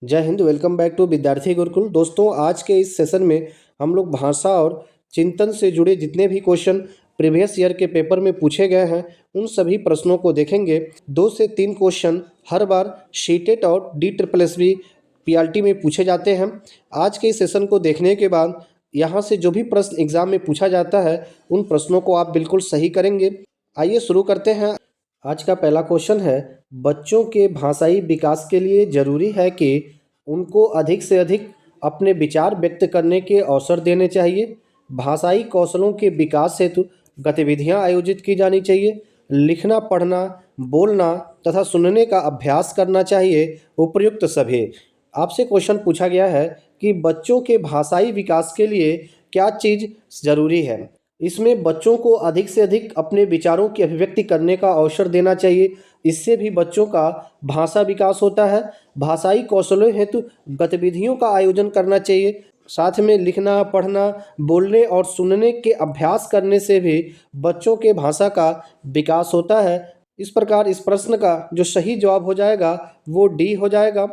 जय Hind. Welcome back to विद्यार्थी गुरुकुल। दोस्तों, आज के इस सेशन में हम लोग भाषा और चिंतन से जुड़े जितने भी क्वेश्चन प्रीवियस ईयर के पेपर में पूछे गए हैं उन सभी प्रश्नों को देखेंगे। 2 से 3 क्वेश्चन हर बार शीटेट और DSSB PRT में पूछे जाते हैं। आज के इस सेशन को देखने के बाद यहाँ से जो भी प्रश्न एग्जाम में पूछा जाता है उन प्रश्नों को आप बिल्कुल सही करेंगे। आइए शुरू करते हैं। आज का पहला क्वेश्चन है, बच्चों के भाषाई विकास के लिए जरूरी है कि उनको अधिक से अधिक अपने विचार व्यक्त करने के अवसर देने चाहिए। भाषाई कौशलों के विकास हेतु गतिविधियां आयोजित की जानी चाहिए। लिखना, पढ़ना, बोलना तथा सुनने का अभ्यास करना चाहिए। उपयुक्त सभी। आपसे क्वेश्चन पूछा गया है कि बच्चों के भाषाई विकास के लिए क्या चीज़ ज़रूरी है। इसमें बच्चों को अधिक से अधिक अपने विचारों की अभिव्यक्ति करने का अवसर देना चाहिए। इससे भी बच्चों का भाषा विकास होता है। भाषाई कौशलों हेतु गतिविधियों का आयोजन करना चाहिए। साथ में लिखना, पढ़ना, बोलने और सुनने के अभ्यास करने से भी बच्चों के भाषा का विकास होता है। इस प्रकार इस प्रश्न का जो सही जवाब हो जाएगा वो डी हो जाएगा।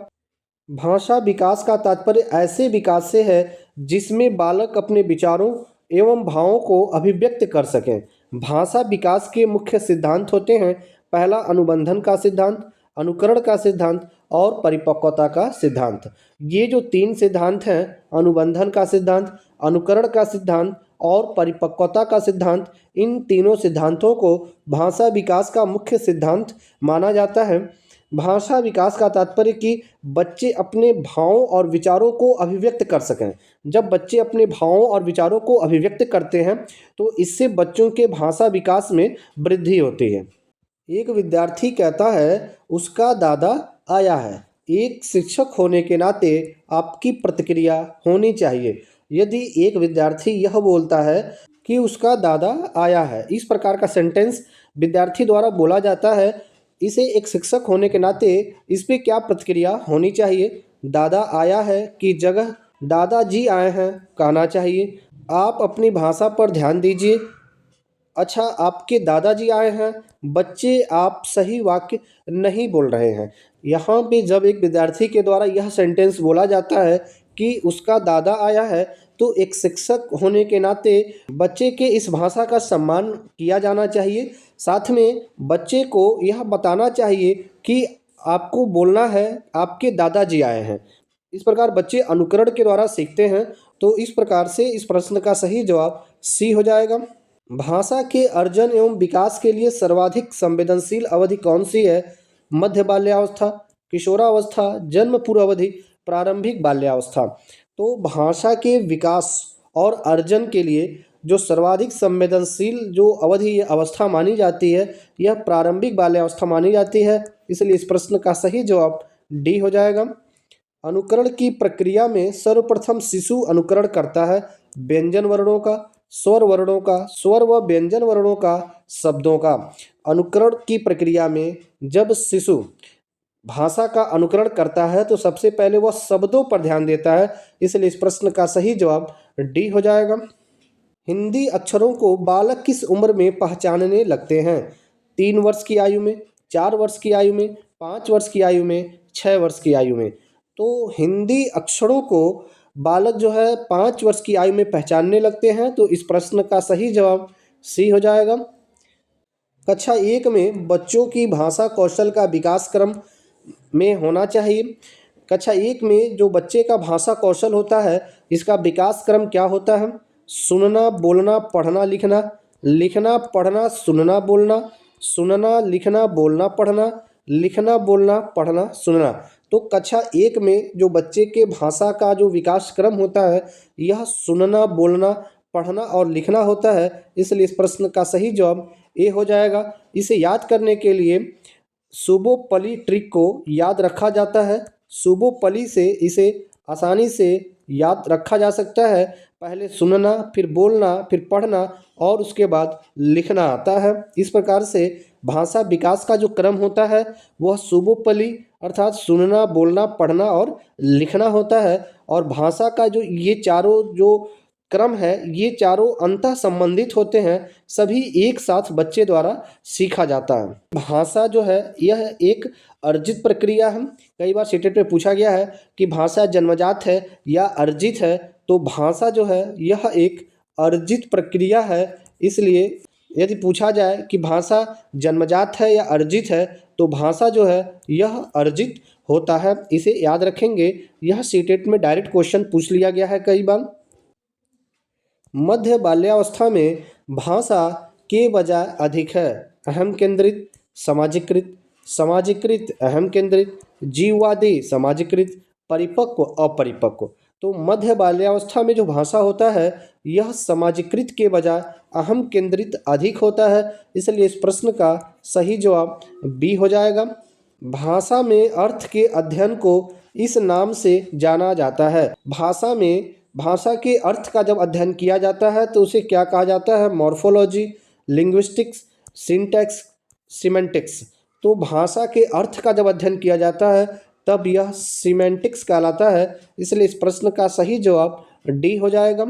भाषा विकास का तात्पर्य ऐसे विकास से है जिसमें बालक अपने विचारों एवं भावों को अभिव्यक्त कर सकें। भाषा विकास के मुख्य सिद्धांत होते हैं, पहला अनुबंधन का सिद्धांत, अनुकरण का सिद्धांत और परिपक्वता का सिद्धांत। ये जो 3 सिद्धांत हैं, अनुबंधन का सिद्धांत, अनुकरण का सिद्धांत और परिपक्वता का सिद्धांत, इन तीनों सिद्धांतों को भाषा विकास का मुख्य सिद्धांत माना जाता है। भाषा विकास का तात्पर्य कि बच्चे अपने भावों और विचारों को अभिव्यक्त कर सकें। जब बच्चे अपने भावों और विचारों को अभिव्यक्त करते हैं तो इससे बच्चों के भाषा विकास में वृद्धि होती है। एक विद्यार्थी कहता है उसका दादा आया है। एक शिक्षक होने के नाते आपकी प्रतिक्रिया होनी चाहिए यदि एक विद्यार्थी यह बोलता है कि उसका दादा आया है। इस प्रकार का सेंटेंस विद्यार्थी द्वारा बोला जाता है। इसे एक शिक्षक होने के नाते इस पे क्या प्रतिक्रिया होनी चाहिए। दादा आया है की जगह दादाजी आए हैं कहना चाहिए। आप अपनी भाषा पर ध्यान दीजिए। अच्छा, आपके दादाजी आए हैं। बच्चे आप सही वाक्य नहीं बोल रहे हैं। यहाँ पे जब एक विद्यार्थी के द्वारा यह सेंटेंस बोला जाता है कि उसका दादा आया है तो एक शिक्षक होने के नाते बच्चे के इस भाषा का सम्मान किया जाना चाहिए। साथ में बच्चे को यह बताना चाहिए कि आपको बोलना है आपके दादाजी आए हैं। इस प्रकार बच्चे अनुकरण के द्वारा सीखते हैं। तो इस प्रकार से इस प्रश्न का सही जवाब सी हो जाएगा। भाषा के अर्जन एवं विकास के लिए सर्वाधिक संवेदनशील अवधि कौन सी है। मध्य बाल्यावस्था, किशोरावस्था, जन्म पूर्व अवधि, प्रारंभिक बाल्यावस्था। तो भाषा के विकास और अर्जन के लिए जो सर्वाधिक संवेदनशील जो अवधि अवस्था मानी जाती है यह प्रारंभिक बाल्यावस्था मानी जाती है। इसलिए इस प्रश्न का सही जवाब डी हो जाएगा। अनुकरण की प्रक्रिया में सर्वप्रथम शिशु अनुकरण करता है व्यंजन वर्णों का, स्वर वर्णों का, स्वर व व्यंजन वर्णों का, शब्दों का। अनुकरण की प्रक्रिया में जब शिशु भाषा का अनुकरण करता है तो सबसे पहले वह शब्दों पर ध्यान देता है। इसलिए इस प्रश्न का सही जवाब डी हो जाएगा। हिंदी अक्षरों को बालक किस उम्र में पहचानने लगते हैं। 3 वर्ष की आयु में, 4 वर्ष की आयु में, 5 वर्ष की आयु में, 6 वर्ष की आयु में। तो हिंदी अक्षरों को बालक जो है 5 वर्ष की आयु में पहचानने लगते हैं। तो इस प्रश्न का सही जवाब सी हो जाएगा। कक्षा 1 में बच्चों की भाषा कौशल का विकास क्रम में होना चाहिए। कक्षा 1 में जो बच्चे का भाषा कौशल होता है इसका विकास क्रम क्या होता है। सुनना, बोलना, पढ़ना, लिखना, लिखना, पढ़ना, सुनना, बोलना, सुनना, लिखना, बोलना, पढ़ना, लिखना, बोलना, पढ़ना, सुनना। तो कक्षा 1 में जो बच्चे के भाषा का जो विकास क्रम होता है यह सुनना, बोलना, पढ़ना और लिखना होता है। इसलिए इस प्रश्न का सही जवाब ए हो जाएगा। इसे याद करने के लिए सुबोपली ट्रिक को याद रखा जाता है। सुबोपली से इसे आसानी से याद रखा जा सकता है। पहले सुनना, फिर बोलना, फिर पढ़ना और उसके बाद लिखना आता है। इस प्रकार से भाषा विकास का जो क्रम होता है वह सुबोपली अर्थात सुनना, बोलना, पढ़ना और लिखना होता है। और भाषा का जो ये चारों जो क्रम है ये चारों अंतः संबंधित होते हैं, सभी एक साथ बच्चे द्वारा सीखा जाता है। भाषा जो है यह एक अर्जित प्रक्रिया है। कई बार सीटेट में पूछा गया है कि भाषा जन्मजात है या अर्जित है, तो भाषा जो है यह एक अर्जित प्रक्रिया है। इसलिए यदि पूछा जाए कि भाषा जन्मजात है या अर्जित है, तो भाषा जो है यह अर्जित होता है। इसे याद रखेंगे, यह सीटेट में डायरेक्ट क्वेश्चन पूछ लिया गया है कई बार। मध्य बाल्यावस्था में भाषा के बजाय अधिक है अहम केंद्रित, समाजीकृत, समाजीकृत अहम केंद्रित, जीववादी, समाजीकृत, परिपक्व, अपरिपक्व। तो मध्य बाल्यावस्था में जो भाषा होता है यह समाजीकृत के बजाय अहम केंद्रित अधिक होता है। इसलिए इस प्रश्न का सही जवाब बी हो जाएगा। भाषा में अर्थ के अध्ययन को इस नाम से जाना जाता है। भाषा में भाषा के अर्थ का जब अध्ययन किया जाता है तो उसे क्या कहा जाता है? Morphology, linguistics, syntax, semantics. तो भाषा के अर्थ का जब अध्ययन किया जाता है तब यह सिमेंटिक्स कहलाता है। इसलिए इस प्रश्न का सही जवाब डी हो जाएगा।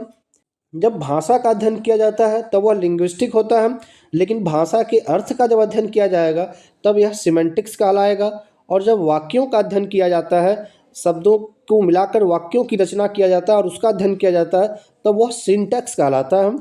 जब भाषा का अध्ययन किया जाता है तब वह लिंग्विस्टिक होता है, लेकिन भाषा के अर्थ का जब अध्ययन किया जाएगा तब यह सिमेंटिक्स कहलाएगा। और जब वाक्यों का अध्ययन किया जाता है, शब्दों को मिलाकर वाक्यों की रचना किया जाता है और उसका अध्ययन किया जाता है, तब वह सिंटैक्स कहलाता है।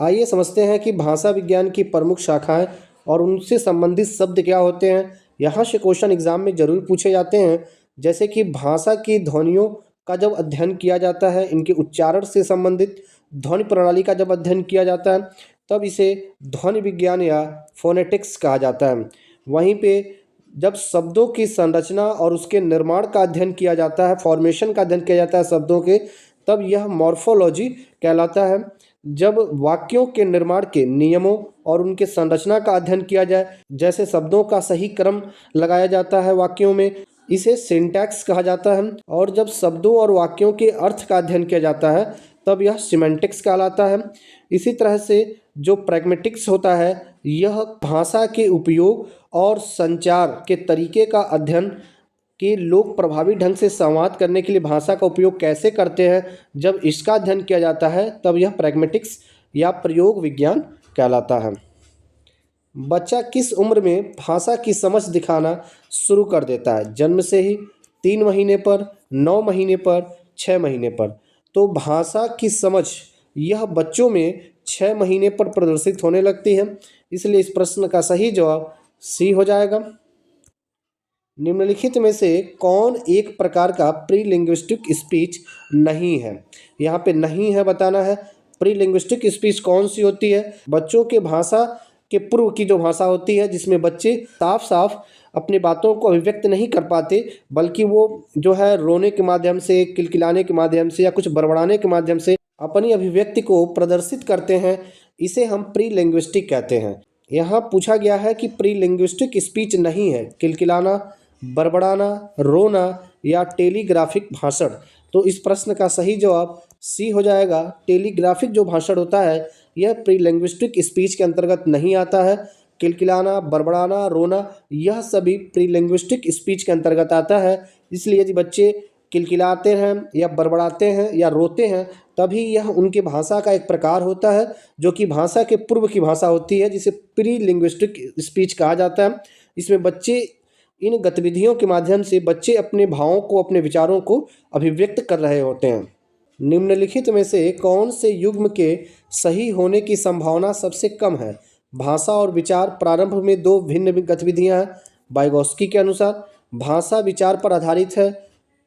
आइए समझते हैं कि भाषा विज्ञान की प्रमुख शाखाएं और उनसे संबंधित शब्द क्या होते हैं। यहाँ से क्वेश्चन एग्जाम में जरूर पूछे जाते हैं। जैसे कि भाषा की ध्वनियों का जब अध्ययन किया जाता है, इनके उच्चारण से संबंधित ध्वनि प्रणाली का जब अध्ययन किया जाता है, तब इसे ध्वनि विज्ञान या फोनेटिक्स कहा जाता है। वहीं पे जब शब्दों की संरचना और उसके निर्माण का अध्ययन किया जाता है, फॉर्मेशन का अध्ययन किया जाता है शब्दों के, तब यह मॉर्फोलॉजी कहलाता है। जब वाक्यों के निर्माण के नियमों और उनके संरचना का अध्ययन किया जाए, जैसे शब्दों का सही क्रम लगाया जाता है वाक्यों में, इसे सिंटैक्स कहा जाता है। और जब शब्दों और वाक्यों के अर्थ का अध्ययन किया जाता है तब यह सिमेंटिक्स कहलाता है। इसी तरह से जो प्रैग्मेटिक्स होता है, यह भाषा के उपयोग और संचार के तरीके का अध्ययन कि लोग प्रभावी ढंग से संवाद करने के लिए भाषा का उपयोग कैसे करते हैं, जब इसका अध्ययन किया जाता है तब यह प्रैग्मेटिक्स या प्रयोग विज्ञान कहलाता है। बच्चा किस उम्र में भाषा की समझ दिखाना शुरू कर देता है? जन्म से ही, 3 महीने पर, 9 महीने पर, 6 महीने पर। तो भाषा की समझ यह बच्चों में 6 महीने पर प्रदर्शित होने लगती है। इसलिए इस प्रश्न का सही जवाब सी हो जाएगा। निम्नलिखित में से कौन एक प्रकार का प्रीलिंग्विस्टिक स्पीच नहीं है? यहाँ पे नहीं है बताना है। प्रीलिंग्विस्टिक स्पीच कौन सी होती है? बच्चों के भाषा के पूर्व की जो भाषा होती है, जिसमें बच्चे साफ साफ अपनी बातों को अभिव्यक्त नहीं कर पाते, बल्कि वो जो है रोने के माध्यम से, किलकिलाने के माध्यम से या कुछ बड़बड़ाने के माध्यम से अपनी अभिव्यक्ति को प्रदर्शित करते हैं, इसे हम प्रीलिंग्विस्टिक कहते हैं। यहाँ पूछा गया है कि प्रीलिंग्विस्टिक स्पीच नहीं है किलकिलाना, बड़बड़ाना, रोना या टेलीग्राफिक भाषण। तो इस प्रश्न का सही जवाब सी हो जाएगा। टेलीग्राफिक जो भाषण होता है यह प्रीलिंग्विस्टिक स्पीच के अंतर्गत नहीं आता है। किलकिलाना, बड़बड़ाना, रोना, यह सभी प्रीलिंग्विस्टिक स्पीच के अंतर्गत आता है। इसलिए यदि बच्चे किलकिलाते हैं या बड़बड़ाते हैं या रोते हैं, तभी यह उनके भाषा का एक प्रकार होता है, जो कि भाषा के पूर्व की भाषा होती है, जिसे प्रीलिंग्विस्टिक स्पीच कहा जाता है। इसमें बच्चे इन गतिविधियों के माध्यम से बच्चे अपने भावों को, अपने विचारों को अभिव्यक्त कर रहे होते हैं। निम्नलिखित में से कौन से युग्म के सही होने की संभावना सबसे कम है? भाषा और विचार प्रारंभ में 2 भिन्न गतिविधियां हैं। वाइगोस्की के अनुसार भाषा विचार पर आधारित है।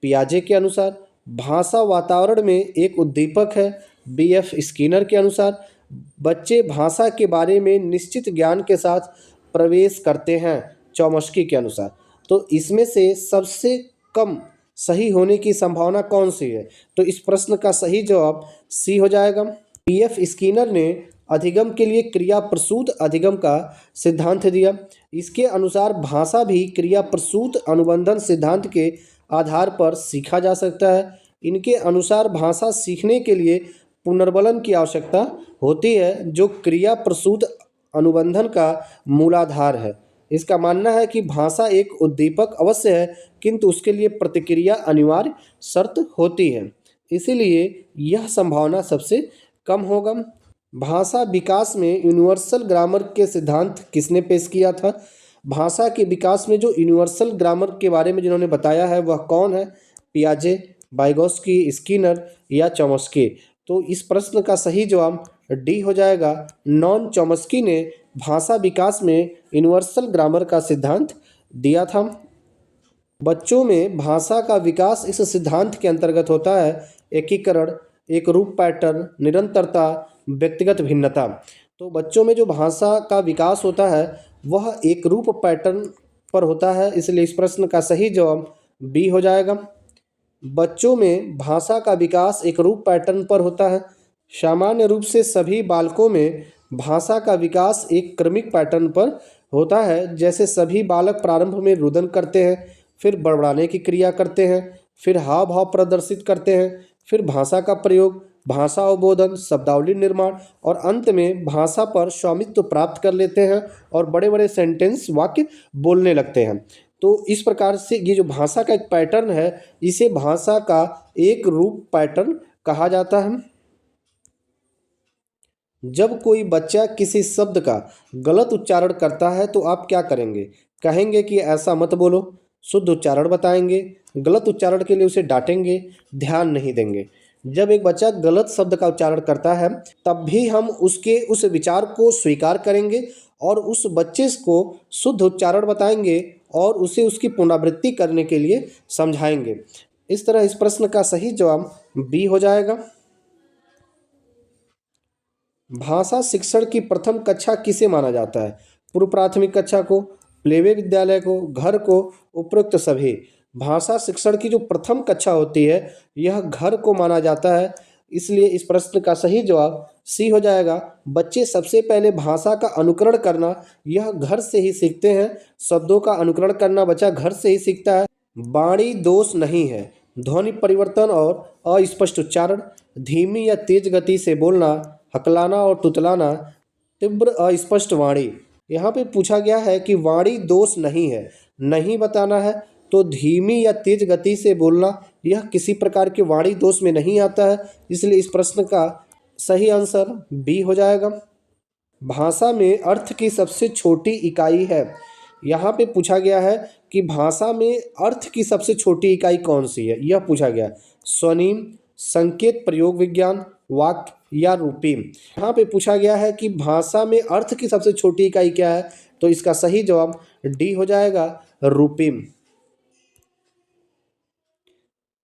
पियाजे के अनुसार भाषा वातावरण में एक उद्दीपक है। बीएफ स्किनर के अनुसार बच्चे भाषा के बारे में निश्चित ज्ञान के साथ प्रवेश करते हैं। चौमस्की के अनुसार। तो इसमें से सबसे कम सही होने की संभावना कौन सी है? तो इस प्रश्न का सही जवाब सी हो जाएगा। बीएफ स्किनर ने अधिगम के लिए क्रिया प्रसूत अधिगम का सिद्धांत दिया। इसके अनुसार भाषा भी क्रिया प्रसूत अनुबंधन सिद्धांत के आधार पर सीखा जा सकता है। इनके अनुसार भाषा सीखने के लिए पुनर्बलन की आवश्यकता होती है, जो क्रिया प्रसूत अनुबंधन का मूलाधार है। इसका मानना है कि भाषा एक उद्दीपक अवश्य है, किंतु उसके लिए प्रतिक्रिया अनिवार्य शर्त होती है। इसीलिए यह संभावना सबसे कम होगा। भाषा विकास में यूनिवर्सल ग्रामर के सिद्धांत किसने पेश किया था? भाषा के विकास में जो यूनिवर्सल ग्रामर के बारे में जिन्होंने बताया है वह कौन है? पियाजे, वाइगोत्स्की, स्किनर या चॉम्स्की? तो इस प्रश्न का सही जवाब डी हो जाएगा। नॉन चॉम्स्की ने भाषा विकास में यूनिवर्सल ग्रामर का सिद्धांत दिया था। बच्चों में भाषा का विकास इस सिद्धांत के अंतर्गत होता है। एकीकरण, एक रूप पैटर्न, निरंतरता, व्यक्तिगत भिन्नता। तो बच्चों में जो भाषा का विकास होता है वह एक रूप पैटर्न पर होता है, इसलिए इस प्रश्न का सही जवाब बी हो जाएगा। बच्चों में भाषा का विकास एक रूप पैटर्न पर होता है। सामान्य रूप से सभी बालकों में भाषा का विकास एक क्रमिक पैटर्न पर होता है। जैसे सभी बालक प्रारंभ में रुदन करते हैं, फिर बड़बड़ाने की क्रिया करते हैं, फिर हाव भाव प्रदर्शित करते हैं, फिर भाषा का प्रयोग, भाषा अवबोधन, शब्दावली निर्माण और अंत में भाषा पर स्वामित्व प्राप्त कर लेते हैं और बड़े बड़े सेंटेंस वाक्य बोलने लगते हैं। तो इस प्रकार से ये जो भाषा का एक पैटर्न है इसे भाषा का एक रूप पैटर्न कहा जाता है। जब कोई बच्चा किसी शब्द का गलत उच्चारण करता है तो आप क्या करेंगे? कहेंगे कि ऐसा मत बोलो, शुद्ध उच्चारण बताएंगे, गलत उच्चारण के लिए उसे डांटेंगे, ध्यान नहीं देंगे। जब एक बच्चा गलत शब्द का उच्चारण करता है तब भी हम उसके उस विचार को स्वीकार करेंगे और उस बच्चे को शुद्ध उच्चारण बताएंगे और उसे उसकी पुनरावृत्ति करने के लिए समझाएंगे। इस तरह इस प्रश्न का सही जवाब बी हो जाएगा। भाषा शिक्षण की प्रथम कक्षा किसे माना जाता है? पूर्व प्राथमिक कक्षा को, प्लेवे विद्यालय को, घर को, उपरोक्त सभी। भाषा शिक्षण की जो प्रथम कक्षा होती है यह घर को माना जाता है, इसलिए इस प्रश्न का सही जवाब सी हो जाएगा। बच्चे सबसे पहले भाषा का अनुकरण करना यह घर से ही सीखते हैं। शब्दों का अनुकरण करना बच्चा घर से ही सीखता है। वाणी दोष नहीं है। ध्वनि परिवर्तन और अस्पष्ट उच्चारण, धीमी या तेज गति से बोलना, हकलाना और तुतलाना, तीव्र अस्पष्ट वाणी। यहाँ पे पूछा गया है कि वाणी दोष नहीं है, नहीं बताना है तो धीमी या तेज गति से बोलना यह किसी प्रकार के वाणी दोष में नहीं आता है, इसलिए इस प्रश्न का सही आंसर बी हो जाएगा। भाषा में अर्थ की सबसे छोटी इकाई है। यहाँ पे पूछा गया है कि भाषा में अर्थ की सबसे छोटी इकाई कौन सी है, यह पूछा गया। स्वनिम, संकेत प्रयोग विज्ञान, वाक्य या रूपीम। यहाँ पे पूछा गया है कि भाषा में अर्थ की सबसे छोटी इकाई क्या है, तो इसका सही जवाब डी हो जाएगा, रूपीम।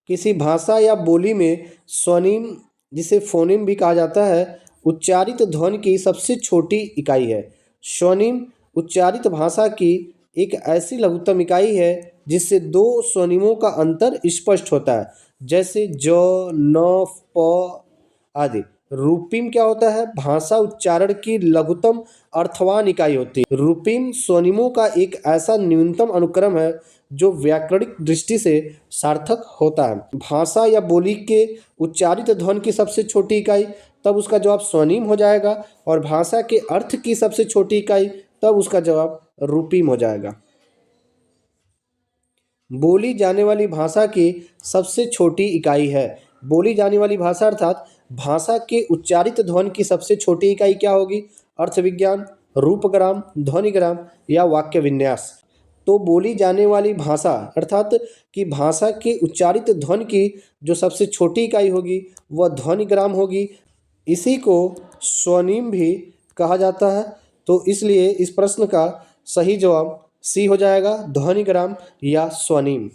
किसी भाषा या बोली में स्वनिम, जिसे फोनिम भी कहा जाता है, उच्चारित ध्वनि की सबसे छोटी इकाई है। स्वनिम उच्चारित भाषा की एक ऐसी लघुत्तम इकाई है जिससे दो स्वनिमों का अंतर स्पष्ट होता है, जैसे ज, न, प आदि। रूपीम क्या होता है? भाषा उच्चारण की लघुत्तम अर्थवान इकाई होती है। रूपीम स्वनिमों का एक ऐसा न्यूनतम अनुक्रम है जो व्याकरणिक दृष्टि से सार्थक होता है। भाषा या बोली के उच्चारित ध्वनि की सबसे छोटी इकाई, तब उसका जवाब स्वनिम हो जाएगा, और भाषा के अर्थ की सबसे छोटी इकाई, तब उसका जवाब रूपीम हो जाएगा। बोली जाने वाली भाषा की सबसे छोटी इकाई है। बोली जाने वाली भाषा अर्थात भाषा के उच्चारित ध्वनि की सबसे छोटी इकाई क्या होगी? अर्थ विज्ञान, रूपग्राम, ध्वनिग्राम या वाक्य विन्यास। तो बोली जाने वाली भाषा अर्थात कि भाषा के उच्चारित ध्वनि की जो सबसे छोटी इकाई होगी वह ध्वनिग्राम होगी। इसी को स्वनिम भी कहा जाता है, तो इसलिए इस प्रश्न का सही जवाब सी हो जाएगा, ध्वनिग्राम या स्वनिम।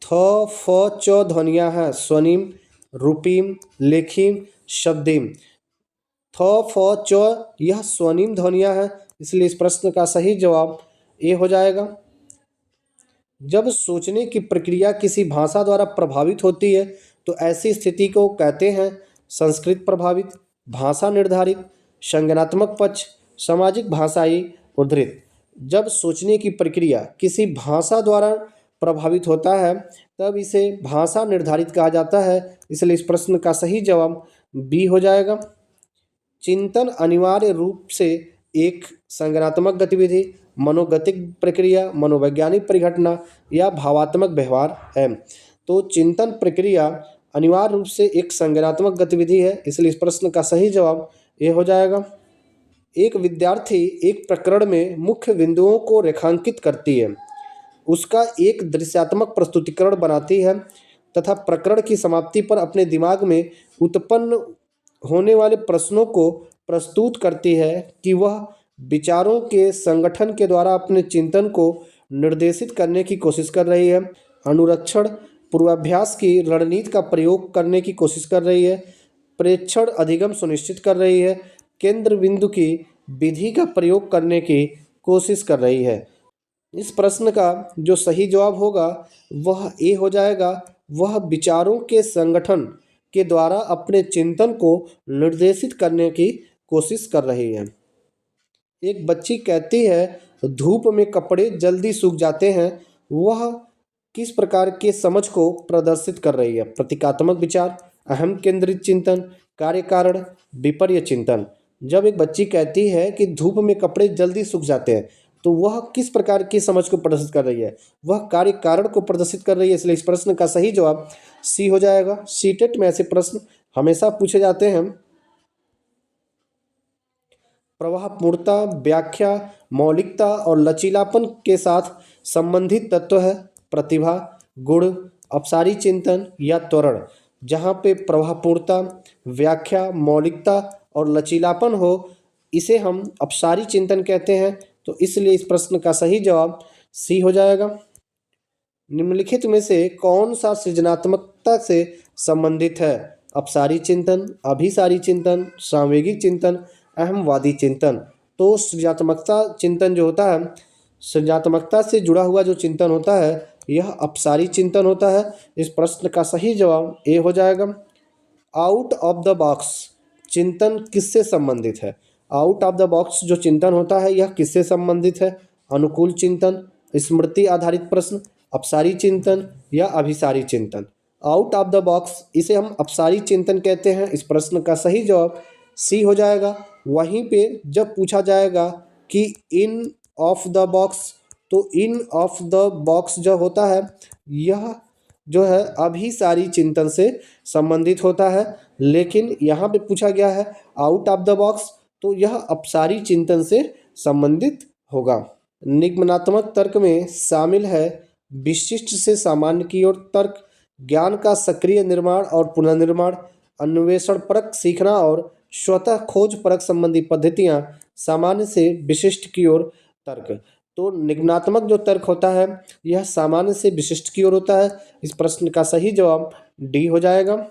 थ, फ, च ध्वनियाँ हैं स्वनिम, रूपीम, लेखिम, शब्दिम। थ, फ, च यह स्वनिम ध्वनियाँ हैं, इसलिए इस प्रश्न का सही जवाब ए हो जाएगा। जब सोचने की प्रक्रिया किसी भाषा द्वारा प्रभावित होती है तो ऐसी स्थिति को कहते हैं संस्कृत प्रभावित, भाषा निर्धारित, संज्ञानात्मक पक्ष, सामाजिक भाषाई उद्धृत। जब सोचने की प्रक्रिया किसी भाषा द्वारा प्रभावित होता है तब इसे भाषा निर्धारित कहा जाता है, इसलिए इस प्रश्न का सही जवाब बी हो जाएगा। चिंतन अनिवार्य रूप से एक संज्ञानात्मक गतिविधि, मनोगतिक प्रक्रिया, मनोवैज्ञानिक परिघटना या भावात्मक व्यवहार है। तो चिंतन प्रक्रिया अनिवार्य रूप से एक संज्ञानात्मक गतिविधि है, इसलिए इस प्रश्न का सही जवाब ए हो जाएगा। एक विद्यार्थी एक प्रकरण में मुख्य बिंदुओं को रेखांकित करती है, उसका एक दृश्यात्मक प्रस्तुतिकरण बनाती है तथा प्रकरण की समाप्ति पर अपने दिमाग में उत्पन्न होने वाले प्रश्नों को प्रस्तुत करती है कि वह विचारों के संगठन के द्वारा अपने चिंतन को निर्देशित करने की कोशिश कर रही है, अनुरक्षण पूर्वाभ्यास की रणनीति का प्रयोग करने की कोशिश कर रही है, प्रेक्षण अधिगम सुनिश्चित कर रही है, केंद्र बिंदु की विधि का प्रयोग करने की कोशिश कर रही है। इस प्रश्न का जो सही जवाब होगा वह ए हो जाएगा। वह विचारों के संगठन के द्वारा अपने चिंतन को निर्देशित करने की कोशिश कर रही है। एक बच्ची कहती है धूप में कपड़े जल्दी सूख जाते हैं। वह किस प्रकार के समझ को प्रदर्शित कर रही है? प्रतीकात्मक विचार, अहम केंद्रित चिंतन, कार्य कारण, विपर्य चिंतन। जब एक बच्ची कहती है कि धूप में कपड़े जल्दी सूख जाते हैं तो वह किस प्रकार की समझ को प्रदर्शित कर रही है? वह कार्य कारण को प्रदर्शित कर रही है, इसलिए इस प्रश्न का सही जवाब सी हो जाएगा। सीटेट में ऐसे प्रश्न हमेशा पूछे जाते हैं। प्रवाहपूर्णता, व्याख्या, मौलिकता और लचीलापन के साथ संबंधित तत्व है प्रतिभा, गुण, अपसारी चिंतन या त्वरण। जहाँ पे प्रवाहपूर्णता, व्याख्या, मौलिकता और लचीलापन हो, इसे हम अपसारी चिंतन कहते हैं, तो इसलिए इस प्रश्न का सही जवाब सी हो जाएगा। निम्नलिखित में से कौन सा सृजनात्मकता से संबंधित है? अपसारी चिंतन, अभिसारी चिंतन, सांवेगिक चिंतन, अहमवादी चिंतन। तो सृजनात्मकता चिंतन जो होता है, सृजनात्मकता से जुड़ा हुआ जो चिंतन होता है यह अपसारी चिंतन होता है। इस प्रश्न का सही जवाब ए हो जाएगा। आउट ऑफ द बॉक्स चिंतन किससे संबंधित है? आउट ऑफ द बॉक्स जो चिंतन होता है यह किससे संबंधित है? अनुकूल चिंतन, स्मृति आधारित प्रश्न, अपसारी चिंतन या अभिसारी चिंतन। आउट ऑफ द बॉक्स इसे हम अपसारी चिंतन कहते हैं। इस प्रश्न का सही जवाब सी हो जाएगा। वहीं पे जब पूछा जाएगा कि इन ऑफ द बॉक्स, तो इन ऑफ द बॉक्स जो होता है यह जो है अभिसारी चिंतन से संबंधित होता है, लेकिन यहाँ पे पूछा गया है आउट ऑफ द बॉक्स, तो यह अपसारी चिंतन से संबंधित होगा। निगमनात्मक तर्क में शामिल है विशिष्ट से सामान्य की ओर तर्क, ज्ञान का सक्रिय निर्माण और पुनर्निर्माण, अन्वेषण परक सीखना और स्वतः खोज परक संबंधी पद्धतियाँ, सामान्य से विशिष्ट की ओर तर्क। तो निगमनात्मक जो तर्क होता है यह सामान्य से विशिष्ट की ओर होता है। इस प्रश्न का सही जवाब डी हो जाएगा।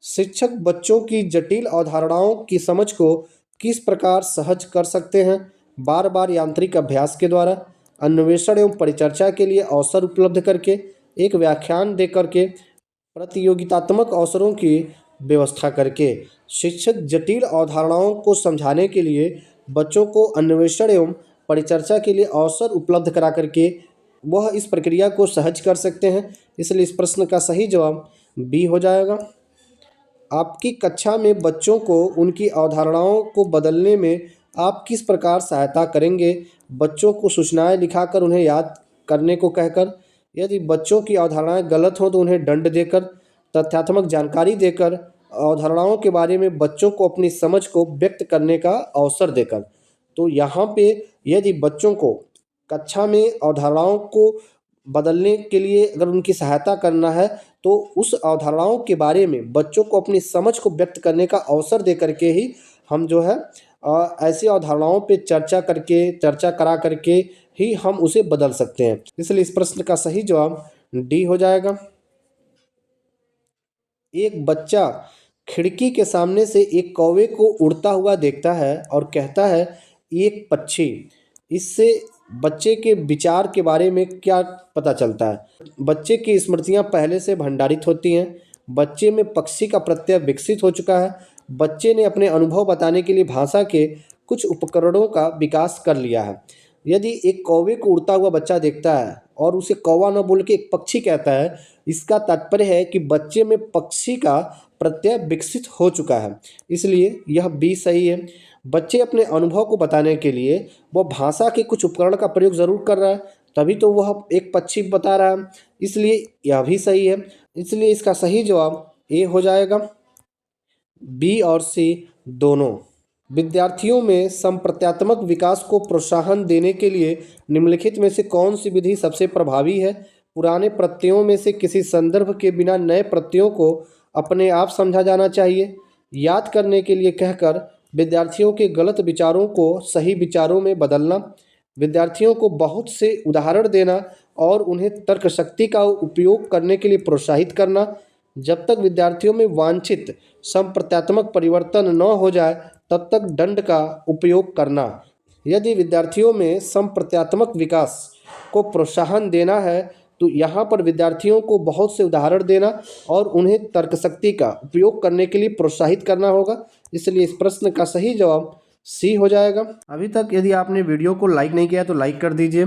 शिक्षक बच्चों की जटिल अवधारणाओं की समझ को किस प्रकार सहज कर सकते हैं? बार बार यांत्रिक अभ्यास के द्वारा, अन्वेषण एवं परिचर्चा के लिए अवसर उपलब्ध करके, एक व्याख्यान दे करके, प्रतियोगितात्मक अवसरों की व्यवस्था करके। शिक्षक जटिल अवधारणाओं को समझाने के लिए बच्चों को अन्वेषण एवं परिचर्चा के लिए अवसर उपलब्ध करा करके वह इस प्रक्रिया को सहज कर सकते हैं, इसलिए इस प्रश्न का सही जवाब बी हो जाएगा। आपकी कक्षा में बच्चों को उनकी अवधारणाओं को बदलने में आप किस प्रकार सहायता करेंगे? बच्चों को सूचनाएं लिखाकर उन्हें याद करने को कहकर, यदि बच्चों की अवधारणाएं गलत हो तो उन्हें दंड देकर, तथ्यात्मक जानकारी देकर, अवधारणाओं के बारे में बच्चों को अपनी समझ को व्यक्त करने का अवसर देकर। तो यहाँ पे यदि बच्चों को कक्षा में अवधारणाओं को बदलने के लिए अगर उनकी सहायता करना है तो उस अवधारणाओं के बारे में बच्चों को अपनी समझ को व्यक्त करने का अवसर दे करके ही हम जो है ऐसी अवधारणाओं पे चर्चा करा करके ही हम उसे बदल सकते हैं। इसलिए इस प्रश्न का सही जवाब डी हो जाएगा। एक बच्चा खिड़की के सामने से एक कौवे को उड़ता हुआ देखता है और कहता है एक पक्षी। इससे बच्चे के विचार के बारे में क्या पता चलता है? बच्चे की स्मृतियां पहले से भंडारित होती हैं, बच्चे में पक्षी का प्रत्यय विकसित हो चुका है, बच्चे ने अपने अनुभव बताने के लिए भाषा के कुछ उपकरणों का विकास कर लिया है। यदि एक कौवे को उड़ता हुआ बच्चा देखता है और उसे कौवा न बोल के एक पक्षी कहता है, इसका तात्पर्य है कि बच्चे में पक्षी का प्रत्यय विकसित हो चुका है, इसलिए यह बी सही है। बच्चे अपने अनुभव को बताने के लिए वह भाषा के कुछ उपकरण का प्रयोग ज़रूर कर रहा है, तभी तो वह एक पक्षी बता रहा है, इसलिए यह भी सही है। इसलिए इसका सही जवाब ए हो जाएगा, बी और सी दोनों। विद्यार्थियों में संप्रत्यात्मक विकास को प्रोत्साहन देने के लिए निम्नलिखित में से कौन सी विधि सबसे प्रभावी है? पुराने प्रत्ययों में से किसी संदर्भ के बिना नए प्रत्ययों को अपने आप समझा जाना चाहिए। याद करने के लिए कहकर विद्यार्थियों के गलत विचारों को सही विचारों में बदलना। विद्यार्थियों को बहुत से उदाहरण देना और उन्हें तर्क शक्ति का उपयोग करने के लिए प्रोत्साहित करना। जब तक विद्यार्थियों में वांछित संप्रत्यात्मक परिवर्तन न हो जाए तब तक दंड का उपयोग करना। यदि विद्यार्थियों में संप्रत्यात्मक विकास को प्रोत्साहन देना है तो यहाँ पर विद्यार्थियों को बहुत से उदाहरण देना और उन्हें तर्कशक्ति का उपयोग करने के लिए प्रोत्साहित करना होगा। इसलिए इस प्रश्न का सही जवाब सी हो जाएगा। अभी तक यदि आपने वीडियो को लाइक नहीं किया तो लाइक कर दीजिए,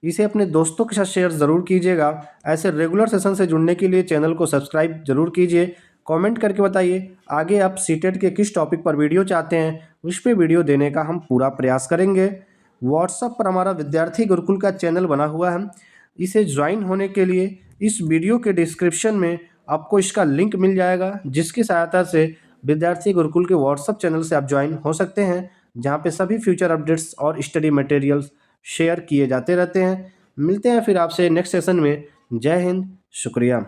इसे अपने दोस्तों के साथ शेयर ज़रूर कीजिएगा। ऐसे रेगुलर सेशन से जुड़ने के लिए चैनल को सब्सक्राइब जरूर कीजिए। कमेंट करके बताइए आगे आप सीटेट के किस टॉपिक पर वीडियो चाहते हैं, उस पर वीडियो देने का हम पूरा प्रयास करेंगे। व्हाट्सएप पर हमारा विद्यार्थी गुरुकुल का चैनल बना हुआ है, इसे ज्वाइन होने के लिए इस वीडियो के डिस्क्रिप्शन में आपको इसका लिंक मिल जाएगा, जिसकी सहायता से विद्यार्थी गुरुकुल के व्हाट्सएप चैनल से आप ज्वाइन हो सकते हैं, जहाँ पे सभी फ्यूचर अपडेट्स और स्टडी मटेरियल्स शेयर किए जाते रहते हैं। मिलते हैं फिर आपसे नेक्स्ट सेशन में। जय हिंद, शुक्रिया।